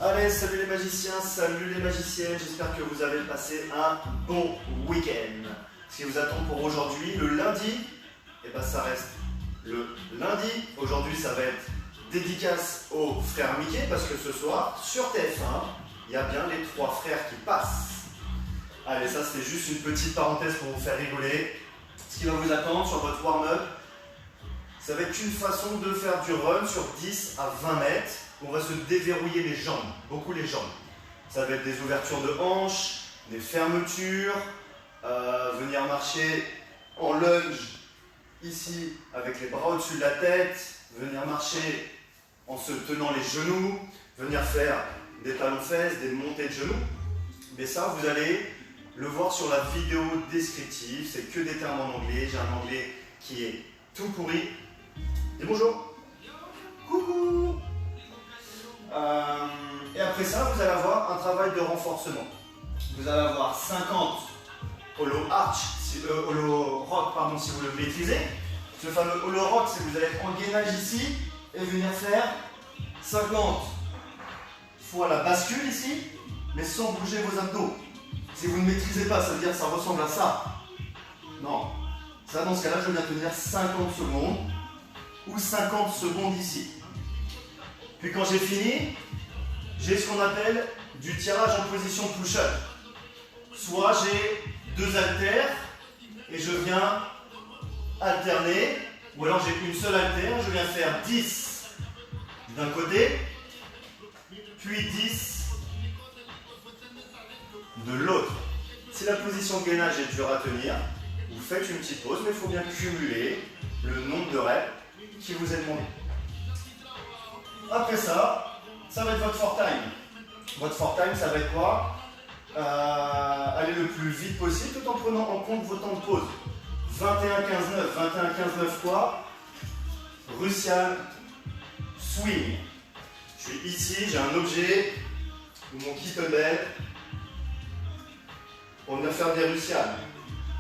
Allez, salut les magiciens, salut les magiciennes, j'espère que vous avez passé un bon week-end. Ce qui vous attend pour aujourd'hui, le lundi, et ben ça reste le lundi. Aujourd'hui, ça va être dédicace aux frères Mickey, parce que ce soir, sur TF1, il y a bien les 3 frères qui passent. Allez, ça c'était juste une petite parenthèse pour vous faire rigoler. Ce qui va vous attendre sur votre warm-up, ça va être une façon de faire du run sur 10 à 20 mètres. On va se déverrouiller les jambes, beaucoup les jambes. Ça va être des ouvertures de hanches, des fermetures, venir marcher en lunge ici avec les bras au-dessus de la tête, venir marcher en se tenant les genoux, venir faire des talons-fesses, des montées de genoux. Mais ça, vous allez le voir sur la vidéo descriptive, c'est que des termes en anglais. J'ai un anglais qui est tout pourri. Dis bonjour. Coucou. Et après ça, vous allez avoir un travail de renforcement. Vous allez avoir 50 hollow arch, hollow rock, pardon, si vous le maîtrisez. Ce fameux hollow rock, c'est que vous allez être en gainage ici et venir faire 50 fois la bascule ici, mais sans bouger vos abdos. Si vous ne maîtrisez pas, ça veut dire que ça ressemble à ça. Non. Ça, dans ce cas-là, je viens tenir 50 secondes ou 50 secondes ici. Puis quand j'ai fini, j'ai ce qu'on appelle du tirage en position push-up. Soit j'ai 2 haltères et je viens alterner, ou alors j'ai une seule haltère, je viens faire 10 d'un côté, puis 10 de l'autre. Si la position de gainage est dure à tenir, vous faites une petite pause, mais il faut bien cumuler le nombre de reps qui vous est demandé. Après ça, ça va être votre for time. Votre for time, ça va être quoi? Aller le plus vite possible tout en prenant en compte vos temps de pause. 21-15-9. 21-15-9 quoi? Russian swing. Je suis ici, j'ai un objet ou mon kettlebell. On vient faire des Russian.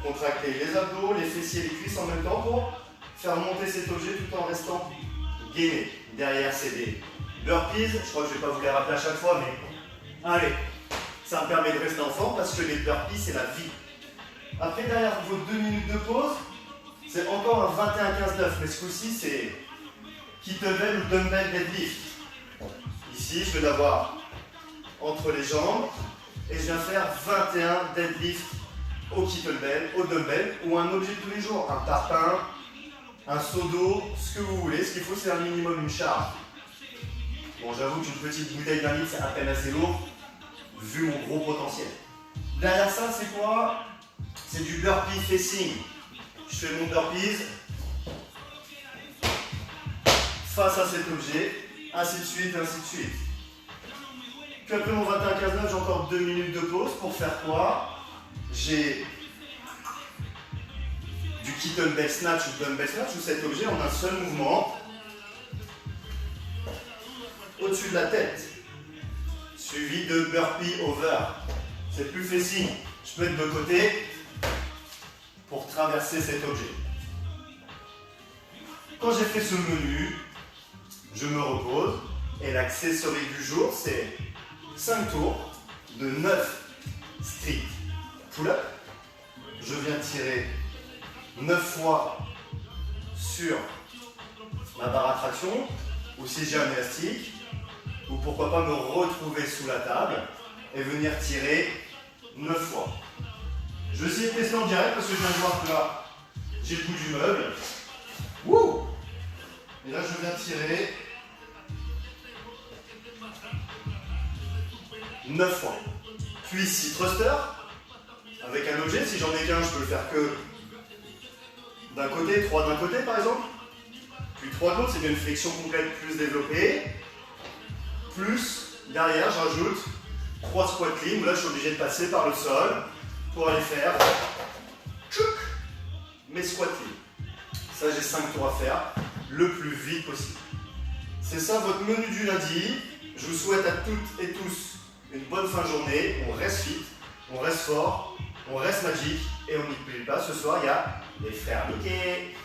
Contracter les abdos, les fessiers, les cuisses en même temps pour faire monter cet objet tout en restant gainé. Derrière, c'est des burpees. Je crois que je ne vais pas vous les rappeler à chaque fois, mais allez, ça me permet de rester en forme parce que les burpees, c'est la vie. Après, derrière vos 2 minutes de pause, c'est encore un 21-15-9, mais ce coup-ci, c'est kettlebell ou dumbbell deadlift. Ici, je vais l'avoir entre les jambes et je viens faire 21 deadlift au kettlebell, au dumbbell ou un objet de tous les jours, un tarpin, un seau d'eau, ce que vous voulez. Ce qu'il faut, c'est un minimum une charge. Bon, j'avoue qu'une petite bouteille d'un litre, c'est à peine assez lourd, vu mon gros potentiel. Derrière ça, c'est quoi? C'est du burpee facing. Je fais mon burpees face à cet objet, ainsi de suite, ainsi de suite. Puis après mon 21-15-9, j'ai encore 2 minutes de pause pour faire quoi? J'ai du kettlebell snatch ou dumbbell snatch ou cet objet en un seul mouvement au-dessus de la tête, suivi de burpee over. C'est plus facile. Je peux être de côté pour traverser cet objet. Quand j'ai fait ce menu, je me repose et l'accessoire du jour, c'est 5 tours de 9 strict pull-up. Je viens tirer 9 fois sur ma barre à traction, ou si j'ai un élastique, ou pourquoi pas me retrouver sous la table et venir tirer 9 fois. Je vais essayer de tester en direct parce que je viens de voir que là, j'ai le bout du meuble. Wouh! Et là, je viens tirer 9 fois. Puis ici, thruster, avec un objet, si j'en ai qu'un, je peux le faire que d'un côté, 3 d'un côté par exemple. Puis 3 de l'autre, c'est bien une flexion complète plus développée. Plus, derrière, j'ajoute 3 squat clean, où là, je suis obligé de passer par le sol pour aller faire mes squat clean. Ça, j'ai 5 tours à faire le plus vite possible. C'est ça votre menu du lundi. Je vous souhaite à toutes et tous une bonne fin de journée. On reste fit, on reste fort, on reste magique et on n'y plie pas. Ce soir, il y a les frères Mickey.